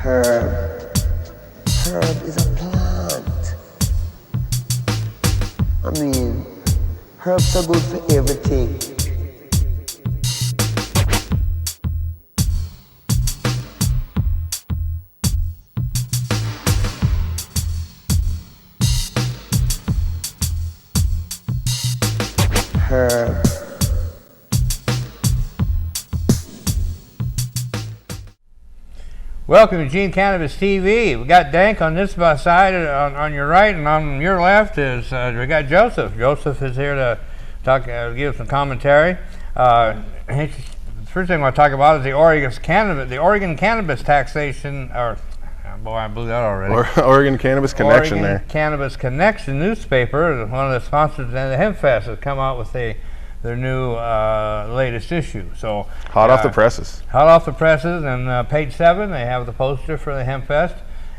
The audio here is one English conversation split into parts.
Herb. Herb is a plant. I mean, herbs are good for everything. Herb. Welcome to Eugene Cannabis TV. We got DanK on this side, on your right, and on your left is we got Joseph. Joseph is here to talk, give some commentary. The first thing I want to talk about is the Oregon Cannabis taxation, or boy, I blew that already. Oregon Cannabis Connection. Oregon Cannabis Connection newspaper, one of the sponsors of the Hemp Fest, has come out with their new latest issue. So hot off the presses. Hot off the presses, and page 7 they have the poster for the Hemp Fest.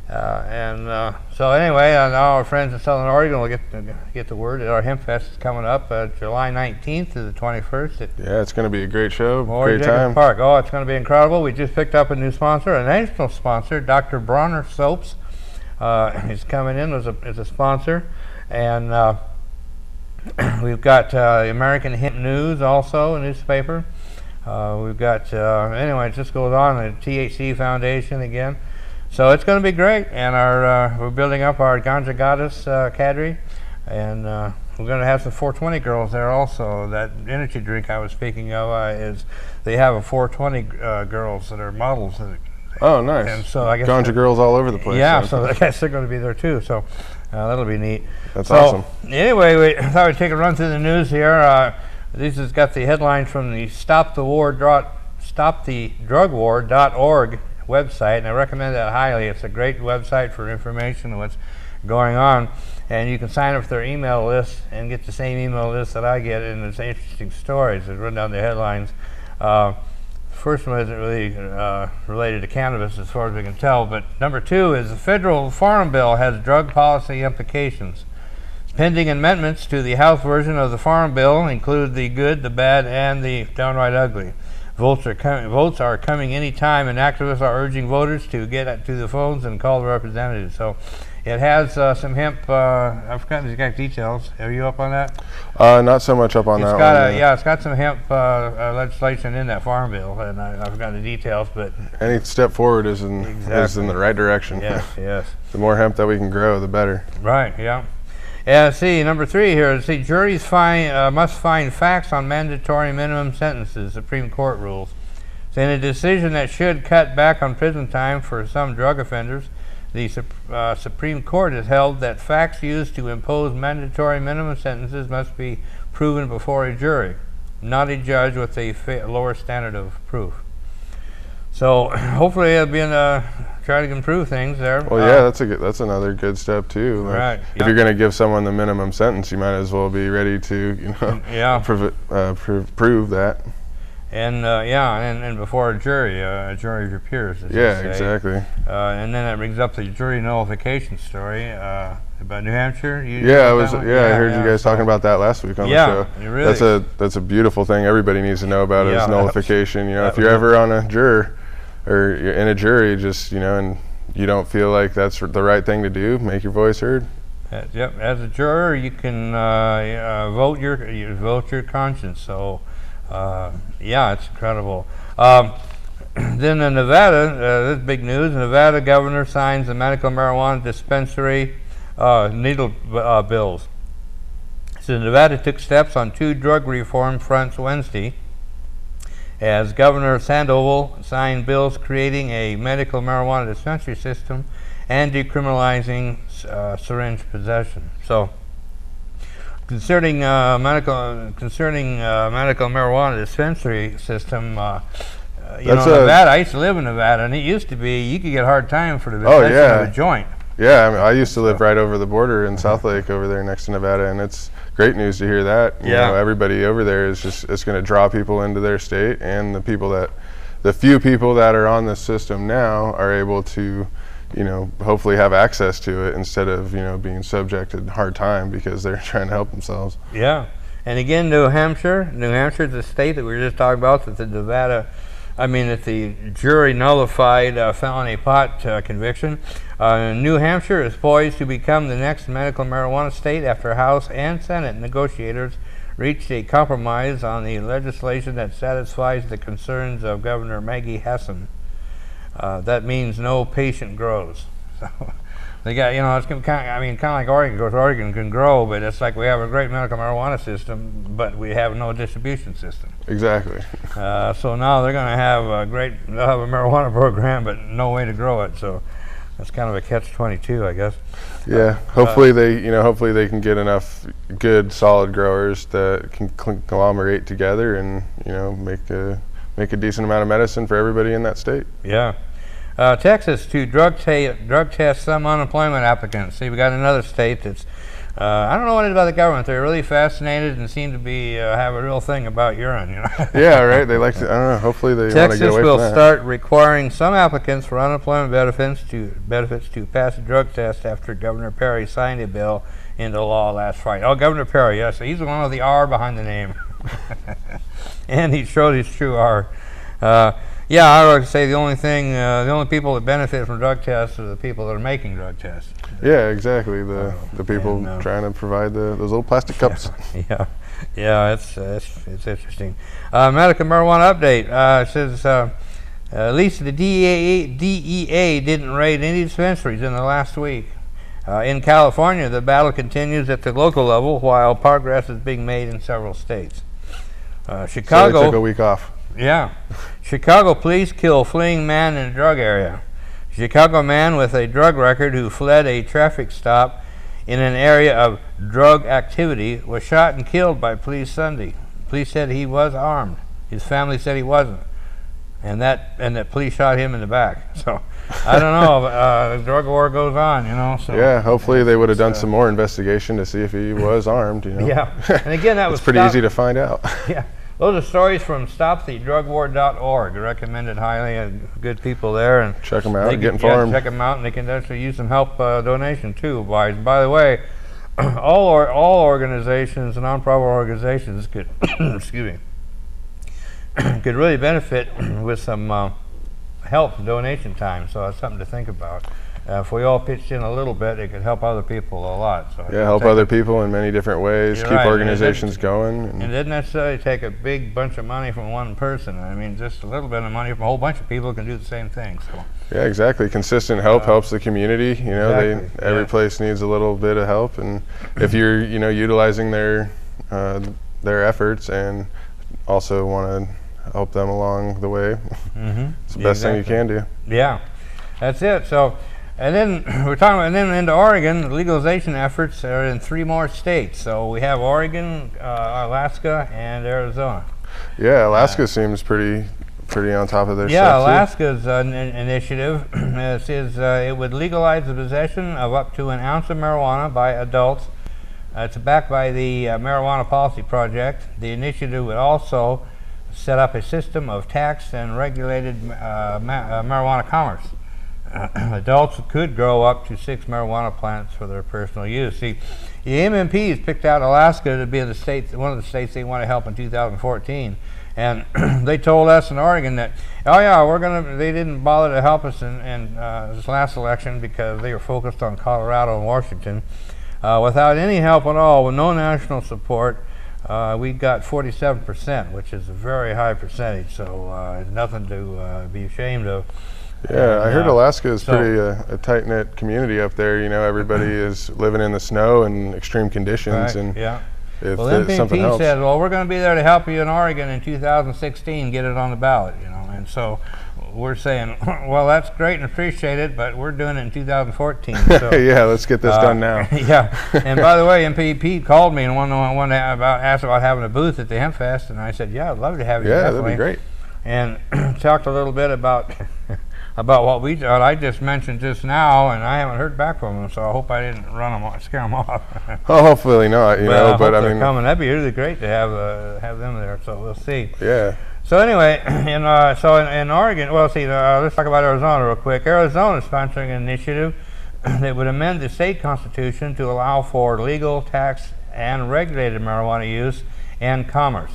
So anyway, all our friends in Southern Oregon will get the word that our Hemp Fest is coming up July 19th to the 21st. Yeah, it's going to be a great show, great time. Park. Oh, it's going to be incredible. We just picked up a new sponsor, a national sponsor, Dr. Bronner Soaps. He's coming in as a sponsor, and we've got American Hemp News, also a newspaper. We've got, anyway, it just goes on, the THC Foundation again. So it's going to be great, and we're building up our Ganja Goddess cadre, and we're going to have some 420 girls there also. That energy drink I was speaking of they have a 420 girls that are models. Oh, nice. And so I guess Ganja girls all over the place. Yeah, so I guess they're going to be there too. So that'll be neat. That's awesome. Anyway, we thought we'd take a run through the news here. This has got the headlines from the StopTheDrugWar.org website, and I recommend that highly. It's a great website for information on what's going on, and you can sign up for their email list and get the same email list that I get, and it's interesting stories that run down the headlines. First one isn't really related to cannabis as far as we can tell, but number 2 is the federal farm bill has drug policy implications. Pending amendments to the House version of the farm bill include the good, the bad, and the downright ugly. Votes are coming any time, and activists are urging voters to get to the phones and call the representatives. So it has some hemp. I've forgotten the exact details. Are you up on that? Not so much up on that one. Yeah, it's got some hemp legislation in that farm bill, and I've forgotten the details. But any step forward is in the right direction. Yes, yes. The more hemp that we can grow, the better. Right. Yeah. Yeah, see, number 3 here, juries must find facts on mandatory minimum sentences, Supreme Court rules. So in a decision that should cut back on prison time for some drug offenders, the Supreme Court has held that facts used to impose mandatory minimum sentences must be proven before a jury, not a judge with a lower standard of proof. So hopefully it'll be try to improve things there. Well, yeah, that's another good step too. Like, right. If you're going to give someone the minimum sentence, you might as well be ready to, prove that. And and before a jury of your peers. Yeah, exactly. And then that brings up the jury nullification story about New Hampshire. I heard you guys talking about that last week on the show. Really, that's a beautiful thing. Everybody needs to know about is nullification. If you're ever on a juror or you're in a jury, just and you don't feel like that's the right thing to do, make your voice heard. Yep. As a juror, you can vote your conscience. So. It's incredible. Then in Nevada, this is big news. The Nevada governor signs the medical marijuana dispensary needle bills. So Nevada took steps on 2 drug reform fronts Wednesday, as Governor Sandoval signed bills creating a medical marijuana dispensary system and decriminalizing syringe possession. So. Concerning medical marijuana dispensary system, Nevada. I used to live in Nevada, and it used to be you could get a hard time for the possession of a joint. Yeah, I used to live right over the border in South Lake, over there next to Nevada, and it's great news to hear that. You know, everybody over there is it's going to draw people into their state, and the few people that are on the system now are able to hopefully have access to it instead of, being subjected to hard time because they're trying to help themselves. Yeah. And again, New Hampshire is a state that we were just talking about, that the Nevada that the jury nullified felony pot conviction. New Hampshire is poised to become the next medical marijuana state after House and Senate negotiators reached a compromise on the legislation that satisfies the concerns of Governor Maggie Hassan. That means no patient grows. So they got, it's kind of like Oregon. Of course, Oregon can grow, but it's like we have a great medical marijuana system, but we have no distribution system. Exactly. So now they're going to have they'll have a marijuana program, but no way to grow it. So that's kind of a catch-22, I guess. Yeah. Hopefully they can get enough good, solid growers that can conglomerate together and make a decent amount of medicine for everybody in that state. Yeah. Texas to drug test some unemployment applicants. See, we got another state that's, I don't know what it is about the government. They're really fascinated and seem to be have a real thing about urine. Yeah, right. They like to. I don't know. Hopefully they want to get away from that. Texas will start requiring some applicants for unemployment benefits to pass a drug test after Governor Perry signed a bill into law last Friday. Oh, Governor Perry, yes, he's the one with the R behind the name, and he showed his true R. Yeah, I would say the only people that benefit from drug tests are the people that are making drug tests. Yeah, exactly. The people trying to provide those little plastic cups. Yeah, it's interesting. Medical marijuana update. It says at least the DEA didn't raid any dispensaries in the last week. In California, the battle continues at the local level while progress is being made in several states. Chicago. So they took a week off. Yeah. Chicago police kill fleeing man in a drug area. Chicago man with a drug record who fled a traffic stop in an area of drug activity was shot and killed by police Sunday. Police said he was armed. His family said he wasn't. And that police shot him in the back. So I don't know. The drug war goes on, So yeah, hopefully they would have done some more investigation to see if he was armed, Yeah. And again, that was pretty easy to find out. Yeah. Those are stories from stopthedrugwar.org. Recommended highly. Good people there, and check them out. Get informed. Check them out, and they can actually use some help donation too. By the way, all organizations, nonprofit organizations, could excuse me, could really benefit with some help donation time. So that's something to think about. If we all pitched in a little bit, it could help other people a lot. So yeah, help other people in many different ways. Keep organizations going. And it doesn't necessarily take a big bunch of money from one person. Just a little bit of money from a whole bunch of people can do the same thing. So yeah, exactly. Consistent help helps the community. Exactly. Every place needs a little bit of help, and if you're utilizing their efforts and also want to help them along the way, it's the best thing you can do. Yeah, that's it. So. And then we're talking about, and then into Oregon, the legalization efforts are in 3 more states. So we have Oregon, Alaska, and Arizona. Yeah, Alaska seems pretty on top of their stuff. Yeah, Alaska's initiative says it would legalize the possession of up to an ounce of marijuana by adults. It's backed by the Marijuana Policy Project. The initiative would also set up a system of taxed and regulated marijuana commerce. Adults could grow up to 6 marijuana plants for their personal use. See, the MMPs picked out Alaska to be one of the states they want to help in 2014, and they told us in Oregon that, oh yeah, they didn't bother to help us in this last election because they were focused on Colorado and Washington. Without any help at all, with no national support, we got 47%, which is a very high percentage. So it's nothing to be ashamed of. Yeah, I heard Alaska is pretty a tight-knit community up there. Everybody is living in the snow and extreme conditions, and if something helps. said, well, we're going to be there to help you in Oregon in 2016, get it on the ballot, and so we're saying, well, that's great and appreciate it, but we're doing it in 2014. So, yeah, let's get this done now. Yeah, and by the way, MP called me and asked about having a booth at the Hemp Fest, and I said, yeah, I'd love to have you. Yeah, that'd be great. And talked a little bit about what I just mentioned just now, and I haven't heard back from them, so I hope I didn't scare them off. Oh, hopefully not. But I mean, coming. That'd be really great to have them there. So we'll see. Yeah. So anyway, in Oregon, let's talk about Arizona real quick. Arizona is sponsoring an initiative that would amend the state constitution to allow for legal, taxed, and regulated marijuana use and commerce.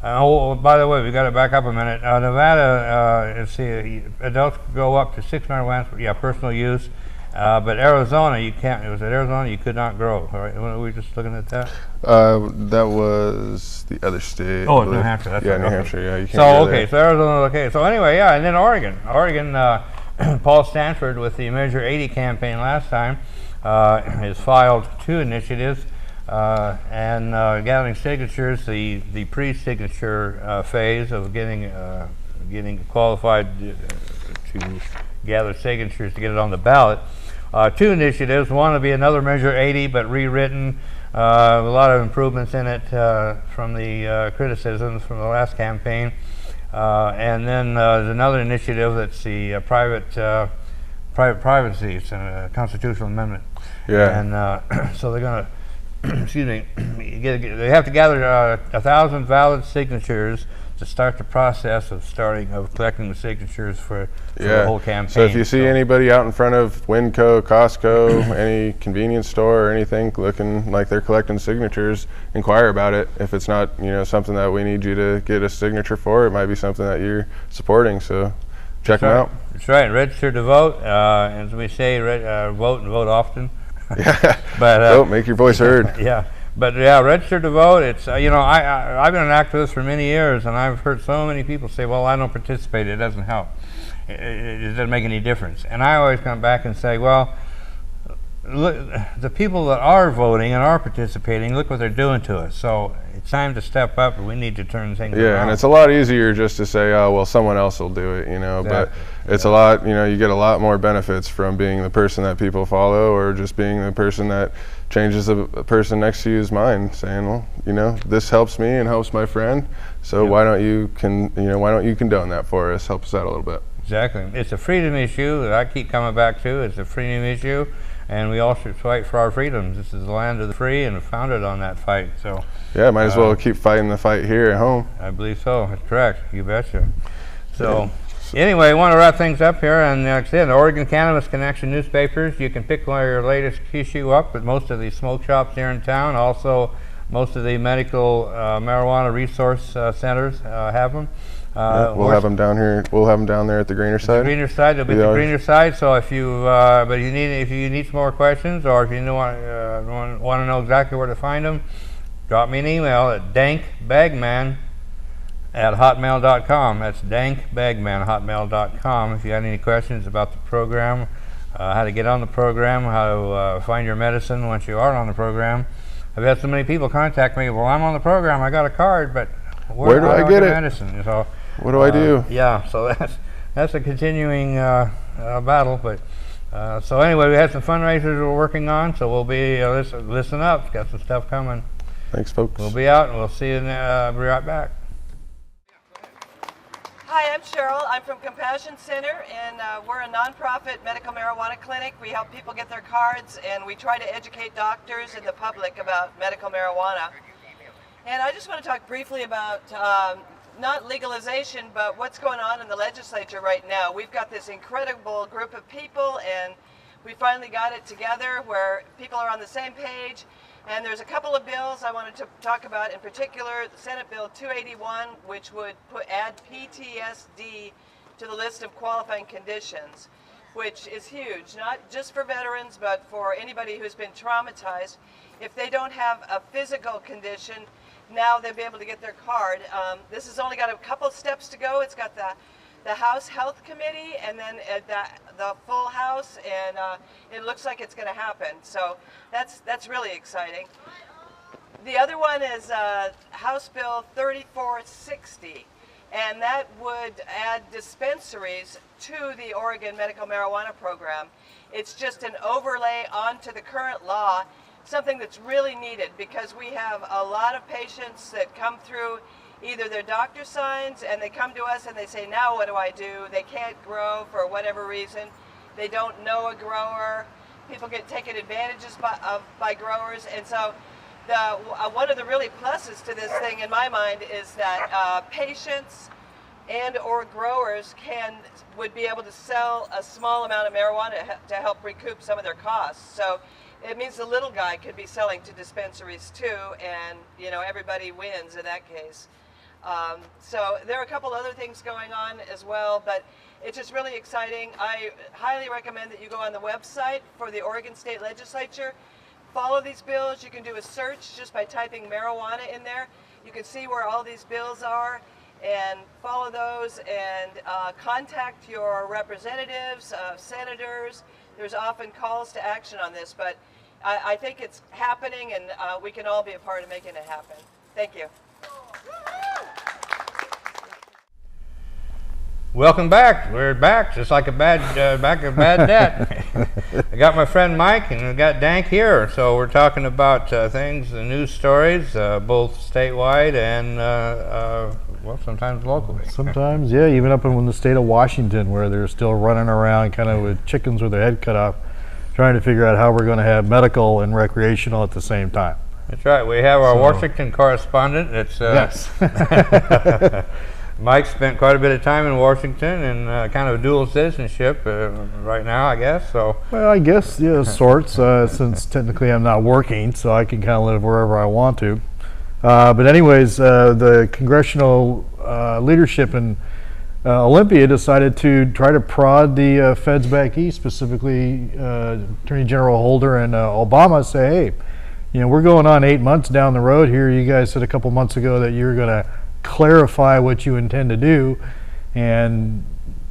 Oh, by the way, we got to back up a minute. Nevada, let's see, adults go up to 600 grams for personal use, but Arizona, you can't. It was at Arizona you could not grow. Right? Were we just looking at that? That was the other state. Oh, New Hampshire. That's right. New Hampshire. Yeah, you can't. So okay, so Arizona, okay. So anyway, yeah, and then Oregon. Paul Stanford with the Measure 80 campaign last time has filed 2 initiatives. And gathering signatures, the pre-signature phase of getting qualified to gather signatures to get it on the ballot. 2 initiatives. One will be another Measure 80, but rewritten. A lot of improvements in it from the criticisms from the last campaign. And then there's another initiative that's the private privacy. It's a constitutional amendment. Yeah. And so they're going to excuse me, they have to gather 1,000 valid signatures to start the process of collecting the signatures for the whole campaign. So if you see anybody out in front of Winco, Costco, any convenience store or anything looking like they're collecting signatures, inquire about it. If it's not something that we need you to get a signature for, it might be something that you're supporting. So check them out. That's right. Register to vote. As we say, vote and vote often. Yeah, but make your voice heard. Yeah, but yeah, register to vote. It's I've been an activist for many years, and I've heard so many people say, "Well, I don't participate; it doesn't help. It doesn't make any difference." And I always come back and say, "Well, look, the people that are voting and are participating, look what they're doing to us. So it's time to step up, and we need to turn things around." Yeah, and it's a lot easier just to say, "Oh, well, someone else will do it," Exactly. But it's a lot, you get a lot more benefits from being the person that people follow, or just being the person that changes the person next to you's mind, saying, "Well, this helps me and helps my friend, so why don't you condone that for us? Help us out a little bit." Exactly. It's a freedom issue that I keep coming back to. It's a freedom issue, and we all should fight for our freedoms. This is the land of the free, and founded on that fight. So yeah, might as well keep fighting the fight here at home. I believe so. That's correct. You betcha. So anyway, I want to wrap things up here, and like I said, the Oregon Cannabis Connection newspapers. You can pick your latest issue up at most of the smoke shops here in town. Also, most of the medical marijuana resource centers have them. We'll have them down here. We'll have them down there at the greener side. The greener side. They'll be the greener side. So if you, if you need some more questions, or if you want to know exactly where to find them, drop me an email at dankbagman@hotmail.com. That's dankbagman@hotmail.com. If you have any questions about the program, how to get on the program, how to find your medicine once you are on the program. I've had so many people contact me. Well, I'm on the program. I got a card, but where do I get it? Medicine? So, what do I do? Yeah, so that's a continuing battle. But so anyway, we had some fundraisers we're working on, so we'll be listen up. Got some stuff coming. Thanks, folks. We'll be out, and we'll see you. Be right back. Hi, I'm Cheryl. I'm from Compassion Center, and we're a nonprofit medical marijuana clinic. We help people get their cards, and we try to educate doctors and the public about medical marijuana. And I just want to talk briefly about not legalization, but what's going on in the legislature right now. We've got this incredible group of people, and we finally got it together where people are on the same page. And there's a couple of bills I wanted to talk about, in particular the Senate Bill 281, which would add PTSD to the list of qualifying conditions, which is huge, not just for veterans, but for anybody who's been traumatized. If they don't have a physical condition, now they'll be able to get their card. This has only got a couple steps to go. It's got the House Health Committee, and then the full House, and it looks like it's going to happen. So that's really exciting. The other one is House Bill 3460, and that would add dispensaries to the Oregon medical marijuana program. It's just an overlay onto the current law, something that's really needed, because we have a lot of patients that come through either their doctor signs, and they come to us and they say, now what do I do? They can't grow for whatever reason. They don't know a grower. People get taken advantages by growers. And so one of the really pluses to this thing in my mind is that patients and or growers would be able to sell a small amount of marijuana to help recoup some of their costs. So it means the little guy could be selling to dispensaries too, and everybody wins in that case. So there are a couple other things going on as well, but it's just really exciting. I highly recommend that you go on the website for the Oregon State Legislature. Follow these bills. You can do a search just by typing marijuana in there. You can see where all these bills are and follow those, and contact your representatives, senators. There's often calls to action on this, but I think it's happening, and we can all be a part of making it happen. Thank you. Welcome back. We're back, just like a bad debt. I got my friend Mike, and we got DanK here. So we're talking about things, the news stories, both statewide and well, sometimes locally. Sometimes, yeah, even up in the state of Washington, where they're still running around kind of with chickens with their head cut off, trying to figure out how we're going to have medical and recreational at the same time. That's right. We have our Washington correspondent. It's yes. Mike spent quite a bit of time in Washington and kind of dual citizenship right now, I guess. So. Well, I guess, yeah, sorts, since technically I'm not working, so I can kind of live wherever I want to. But anyways, the congressional leadership in Olympia decided to try to prod the feds back east, specifically Attorney General Holder and Obama, say, hey, you know, we're going on 8 months down the road here. You guys said a couple months ago that you were going to clarify what you intend to do, and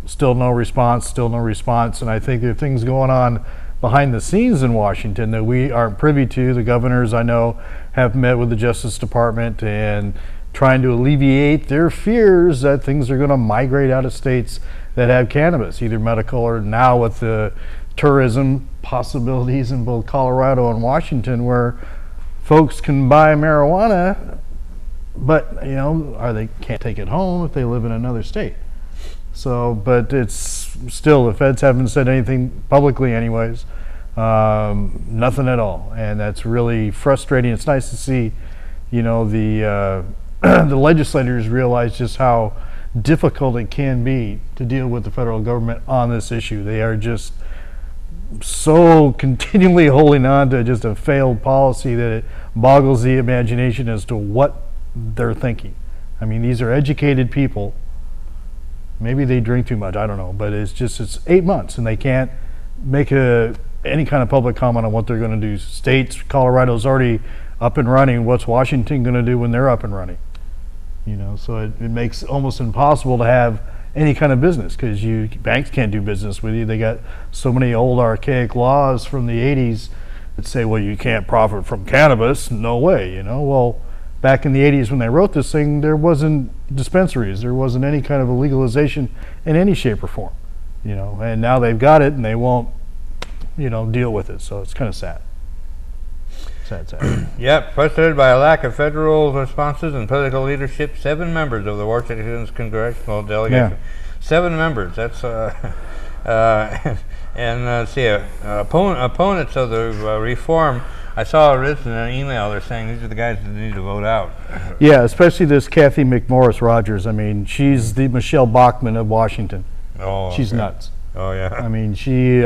still no response. And I think there are things going on behind the scenes in Washington that we aren't privy to. The governors, I know, have met with the Justice Department and trying to alleviate their fears that things are going to migrate out of states that have cannabis, either medical or now with the tourism possibilities in both Colorado and Washington, where folks can buy marijuana, but you know, they can't take it home if they live in another state. So, but it's still, the feds haven't said anything publicly anyways, nothing at all, and that's really frustrating. It's nice to see, you know, the the legislators realize just how difficult it can be to deal with the federal government on this issue. They are just so continually holding on to just a failed policy that it boggles the imagination as to what they're thinking. I mean, these are educated people. Maybe they drink too much, I don't know, but it's 8 months and they can't make any kind of public comment on what they're going to do. States, Colorado's already up and running. What's Washington going to do when they're up and running? You know, so it makes it almost impossible to have any kind of business, because banks can't do business with you. They got so many old archaic laws from the 80s that say, well, you can't profit from cannabis. No way, you know. Well, back in the 80s when they wrote this thing, there wasn't dispensaries. There wasn't any kind of a legalization in any shape or form, you know. And now they've got it and they won't, you know, deal with it. So it's kind of sad. Sad. Yep, frustrated by a lack of federal responses and political leadership, 7 members of the Washington's congressional delegation. Yeah. 7 members. That's and see, opponents of the reform. I saw written in an email. They're saying these are the guys that need to vote out. Yeah, especially this Kathy McMorris Rogers. I mean, she's the Michelle Bachmann of Washington. Oh, she's nuts. Oh yeah. I mean,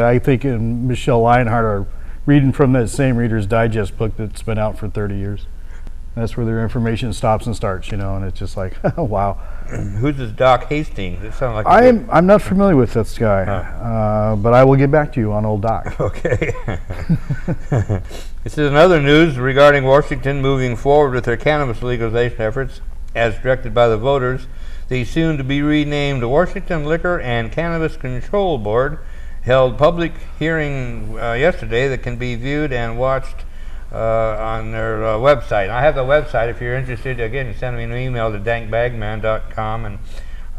I think and Michelle Lionheart are reading from that same Reader's Digest book that's been out for 30 years. That's where their information stops and starts, you know, and it's just like, oh, wow. Who's this Doc Hastings? It sounds like I'm not familiar with this guy, but I will get back to you on old Doc. Okay. This is another news regarding Washington moving forward with their cannabis legalization efforts as directed by the voters. The soon-to-be renamed Washington Liquor and Cannabis Control Board held public hearing yesterday that can be viewed and watched on their website. I have the website. If you're interested, again, send me an email to dankbagman.com and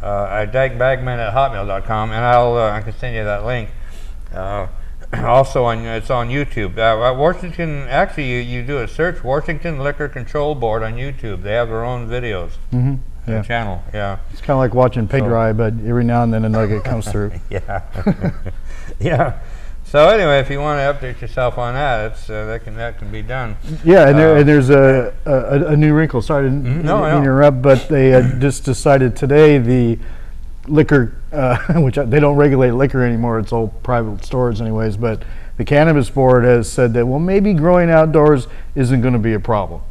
dankbagman@hotmail.com, and I can send you that link. Also, it's on YouTube. Washington, actually, you do a search, Washington Liquor Control Board on YouTube. They have their own videos. Mm-hmm. Yeah. Channel, yeah. It's kind of like watching paint dry, but every now and then a nugget comes through. Yeah. Yeah. So anyway, if you want to update yourself on that, that can be done. Yeah, and there's a new wrinkle. Sorry to interrupt, but they just decided today the liquor, which they don't regulate liquor anymore. It's all private stores anyways. But the Cannabis Board has said that, well, maybe growing outdoors isn't going to be a problem.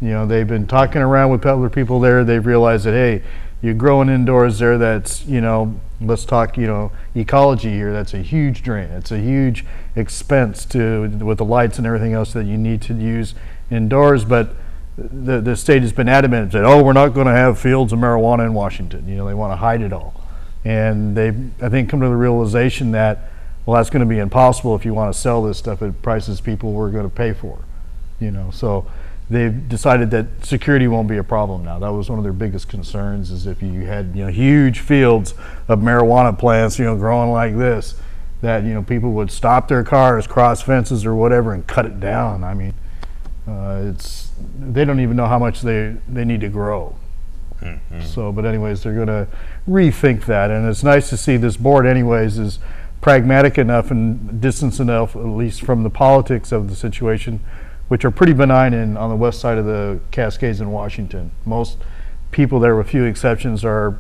You know, they've been talking around with other people there. They've realized that, hey, you're growing indoors there. That's, you know, let's talk, you know, ecology here. That's a huge drain. It's a huge expense with the lights and everything else that you need to use indoors. But the state has been adamant and said, oh, we're not going to have fields of marijuana in Washington. You know, they want to hide it all. And they, I think, come to the realization that, well, that's going to be impossible if you want to sell this stuff at prices people were going to pay for. You know, so they've decided that security won't be a problem now. That was one of their biggest concerns, is if you had, you know, huge fields of marijuana plants, you know, growing like this, that, you know, people would stop their cars, cross fences or whatever, and cut it down. I mean, they don't even know how much they need to grow. Mm-hmm. So, but anyways, they're going to rethink that, and it's nice to see this board anyways is pragmatic enough and distant enough, at least from the politics of the situation, which are pretty benign on the west side of the Cascades in Washington. Most people there, with few exceptions, are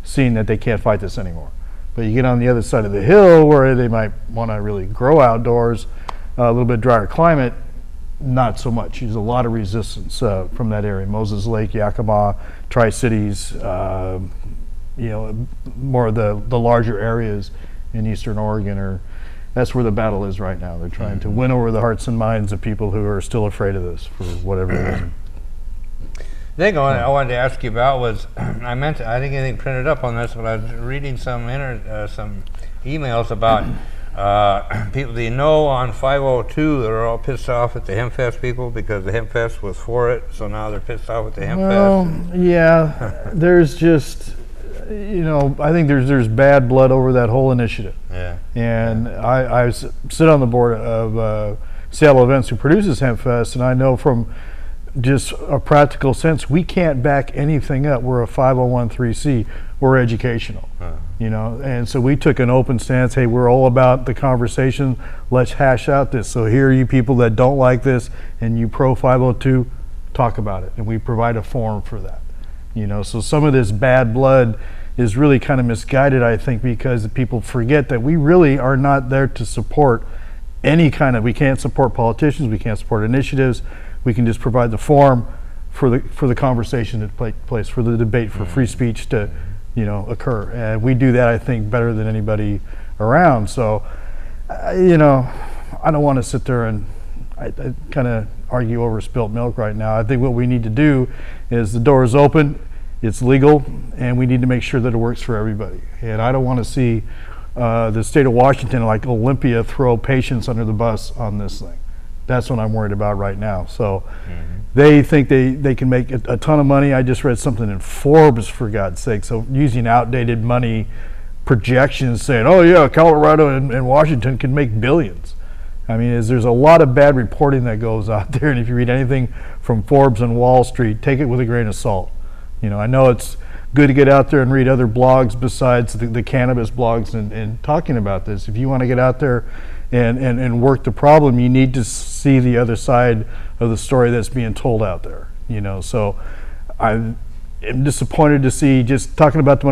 seeing that they can't fight this anymore. But you get on the other side of the hill where they might want to really grow outdoors, a little bit drier climate, not so much. There's a lot of resistance from that area. Moses Lake, Yakima, Tri-Cities, you know, more of the larger areas in eastern Oregon that's where the battle is right now. They're trying to win over the hearts and minds of people who are still afraid of this for whatever reason. The thing I wanted to ask you about was, I didn't get anything printed up on this, but I was reading some emails about people that you know on 502 that are all pissed off at the HempFest people because the HempFest was for it, so now they're pissed off at the HempFest. Well, yeah, there's just, you know, I think there's bad blood over that whole initiative. Yeah. And I sit on the board of Seattle Events, who produces HempFest, and I know from just a practical sense, we can't back anything up. We're a 501(c)(3). We're educational, you know, and so we took an open stance. Hey, we're all about the conversation. Let's hash out this. So here are you people that don't like this, and you pro 502, talk about it, and we provide a forum for that. You know, so some of this bad blood is really kind of misguided, I think, because people forget that we really are not there to support any kind of, we can't support politicians, we can't support initiatives. We can just provide the forum for the conversation to take place, for the debate, for free speech to, you know, occur. And we do that, I think, better than anybody around. So, you know, I don't want to sit there and I kind of argue over spilt milk right now. I think what we need to do is the door is open, it's legal, and we need to make sure that it works for everybody. And I don't want to see the state of Washington, like Olympia, throw patients under the bus on this thing. That's what I'm worried about right now. So they think they can make a ton of money. I just read something in Forbes, for God's sake, so using outdated money projections saying, oh yeah, Colorado and Washington can make billions. I mean, there's a lot of bad reporting that goes out there, and if you read anything from Forbes and Wall Street, take it with a grain of salt. You know, I know it's good to get out there and read other blogs besides the cannabis blogs and talking about this. If you want to get out there and work the problem, you need to see the other side of the story that's being told out there. You know, so I'm disappointed to see just talking about the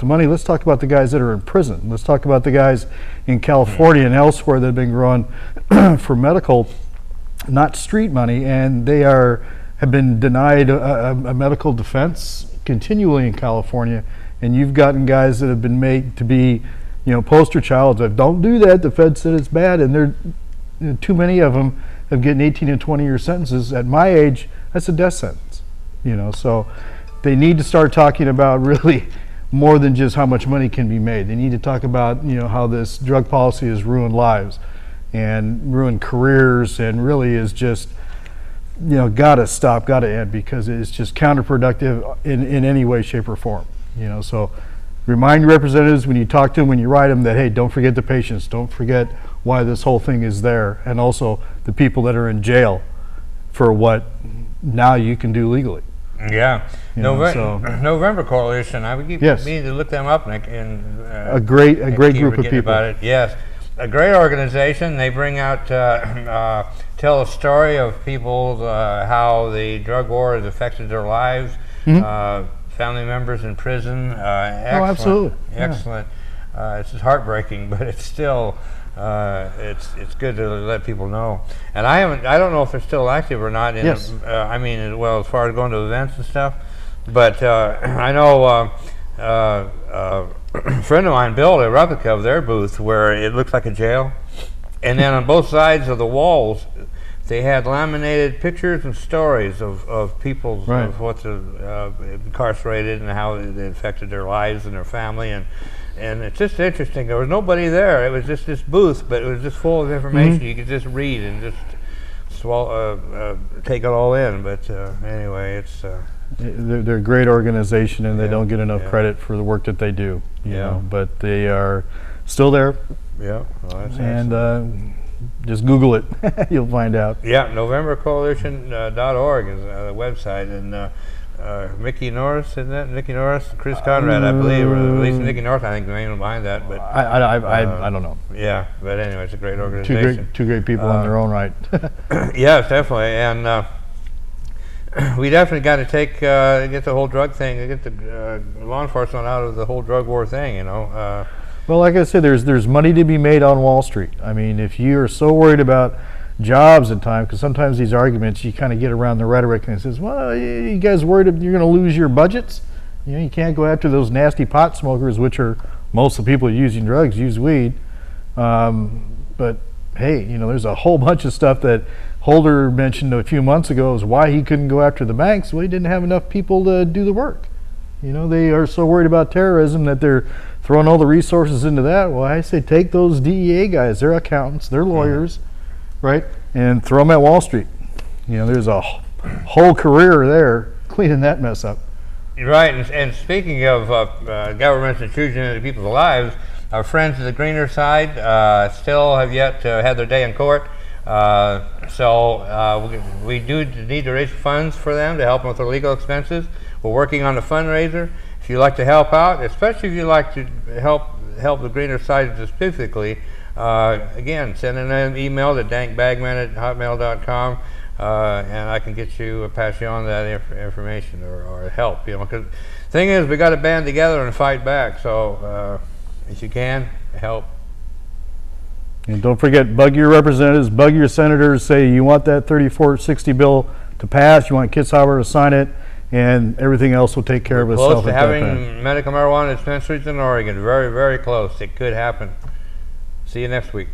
money. Let's talk about the guys that are in prison. Let's talk about the guys in California and elsewhere that have been growing for medical, not street money, and they have been denied a medical defense continually in California. And you've gotten guys that have been made to be, you know, poster childs of don't do that. The Fed said it's bad, and too many of them have getting 18 and 20-year sentences. At my age, that's a death sentence. You know, so they need to start talking about really more than just how much money can be made. They need to talk about, you know, how this drug policy has ruined lives and ruined careers, and really is just, you know, gotta stop, gotta end, because it's just counterproductive in any way, shape, or form. You know, so remind your representatives when you talk to them, when you write them, that hey, don't forget the patients, don't forget why this whole thing is there, and also the people that are in jail for what now you can do legally. Yeah, November Coalition. I would keep meaning to look them up and a great group of people. About it. Yes, a great organization. They bring out tell a story of people how the drug war has affected their lives. Family members in prison. Excellent, absolutely, excellent. it's just heartbreaking, but it's still it's good to let people know. And I don't know if they're still active or not. Yes. I mean, well, as far as going to events and stuff, but I know a friend of mine built a replica of their booth where it looks like a jail, and then on both sides of the walls they had laminated pictures and stories of people, Right. of what's incarcerated and how it affected their lives and their family, and it's just interesting. There was nobody there. It was just this booth, but it was just full of information. You could just read and just swallow, take it all in. But anyway, it's They're a great organization, and they Yeah, don't get enough yeah. credit for the work that they do. You Yeah. know, but they are still there, yeah. Well, that's and just Google it. You'll find out. Yeah, NovemberCoalition.org is the website, and Mickey Norris, isn't that Mickey Norris? Chris Conrad, I believe, or at least Mickey Norris, I think, the man behind that. But I don't know. yeah, but anyway, it's a great organization. Two great people in their own right. Yes, definitely, and we definitely got to get the whole drug thing, get the law enforcement out of the whole drug war thing. You know. Well, like I said, there's money to be made on Wall Street. I mean, if you are so worried about jobs at times, because sometimes these arguments you kind of get around the rhetoric and it says, well, you guys worried you're going to lose your budgets? You know, you can't go after those nasty pot smokers, which are most of the people using drugs use weed. But hey, you know, there's a whole bunch of stuff that Holder mentioned a few months ago is why he couldn't go after the banks. Well, he didn't have enough people to do the work. You know, they are so worried about terrorism that they're throwing all the resources into that. Well, I say take those DEA guys, they're accountants, they're lawyers, right, and throw them at Wall Street. You know, there's a whole career there cleaning that mess up. Right, and speaking of government's intrusion into people's lives, our friends at the greener side still have yet to have their day in court. So we do need to raise funds for them to help them with their legal expenses. We're working on a fundraiser. If you'd like to help out, especially if you'd like to help the greener side specifically, again, send an email to dankbagman@hotmail.com, and I can pass you on that information or help. You know, because the thing is, we got to band together and fight back. So if you can, help. And don't forget, bug your representatives, bug your senators, say you want that 3460 bill to pass, you want Kitzhauer to sign it, and everything else will take care of itself. Close to having medical marijuana dispensaries in Oregon. Very, very close. It could happen. See you next week.